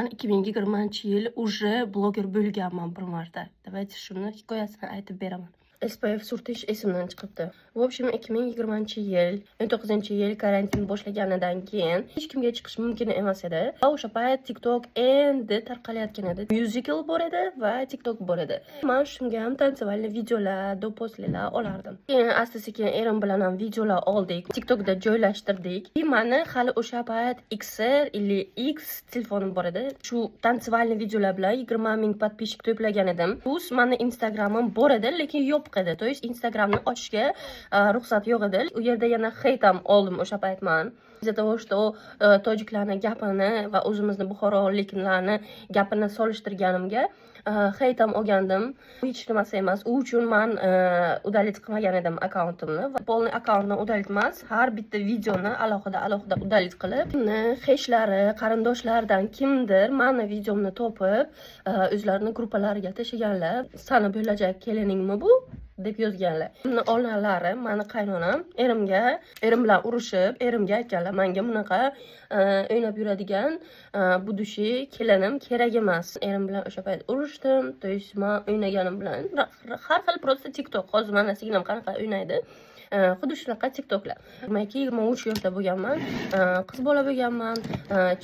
2020 yil уже bloger bo'lganman bir marta. Давайте shuni hikoyasini aytib beraman. SPF surtish esimdan chiqibdi. В общем, 2020-yil, 19-yil karantin boshlaganidan keyin hech kimga chiqish mumkin emas edi. Va o'sha payt TikTok endi tarqalayotgan edi. Musical bor edi va TikTok bor edi. Men shunga ham tansivalli videolar, doposlar olardim. Keyin asta-sekin erim bilan ham videolar oldik. TikTokda joylashtirdik. Meni hali o'sha payt XR или X telefonim bor edi. Shu tansivalli videolar bilan 20 ming podpishchik to'plagan edim. Plus meni Instagramim bor edi, lekin yo'q edi. То есть Instagramni ochishga ruxsat yo'q edi. U yerda yana hate ham oldim o'sha payt men. Из-за того, что tojiklarni gapini va o'zimizni buxoroliklarni gapini solishtirganimga hate ham olgandim. Hech nimasi emas. U uchun men udalit qilmagan edim akkauntimni. Polni akkauntni udalit emas, har bitta videoni alohida udalit qilib, heshlari, qarindoshlaridan kimdir meni videomni topib, o'zlarining gruppalariga tashlaganlar. Sani bo'lajak keliningmi bu? deb yozganlar. Uni onalari, meni qaynonam erim bilan urushib, erimga aytganlar, menga bunaqa o'ynab yuradigan budushi kelinim kerak emas. Erim bilan o'sha payt urushdim. То есть men o'ynaganim bilan har xil просто TikTok. Hozir mana singlim qanaqa o'ynaydi. Xuddi shunaqa TikToklar. 23 yoshda bo'lganman, qiz bola bo'lganman.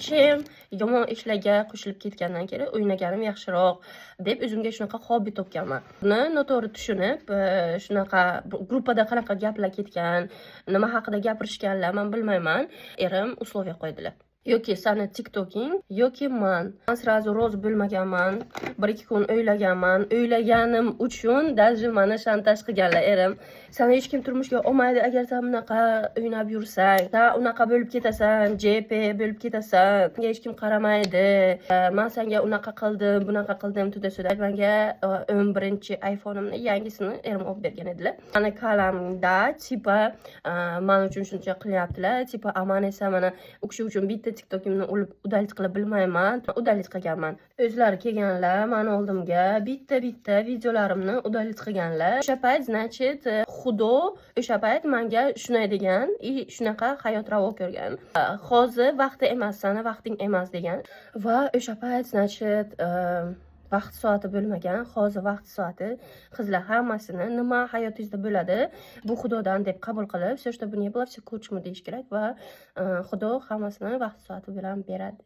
Chem yomon ishlarga qo'shilib ketgandan keyin o'ynaganim yaxshiroq deb o'zimga shunaqa hobbi topganman. Buni noto'g'ri tushunib, shunaqa gruppada qanaqa gaplar ketgan, nima haqida gapirishganlar men bilmayman. Erim условия qo'ydilar. Yoki sani TikToking, yoki men srazu rozi bo'lmaganman. 1-2 kun o'ylaganman. O'ylaganim uchun даже meni shantaj qilganlar erim. Seni hech kim turmushga olmaydi agar sen bunaqa o'ynab yursang. Sen unaqa bo'lib ketasan, JP bo'lib ketasan. Senga hech kim qaramaydi. Men senga unaqa qildim, bunaqa qildim, tuda-suda. Menga 11-iPhone'imni yangisini erim olib bergan edilar. Meni kalamda tipa men uchun shuncha qilyaptilar. Tipa aman esa mana u kishi uchun bitta TikTokimni udalit qilib bilmayman. Udalit qilganman. O'zlari kelganlar, meni oldimga bitta videolarimni udalit qilganlar. O'sha payt, значит, xudo o'sha payt menga shunday degan, shunaqa hayot ravo ko'rgan. Hozir vaqti emas, sani vaqting emas degan. Va o'sha payt, значит, vaqt soati bo'lmagan. Hozir vaqt soati. Qizlar hammasini nima hayotingizda bo'ladi, bu xudodan deb qabul qilib, все, что бы ни было, все к лучшему deyish kerak va xudo hammasini vaqt soati bilan beradi.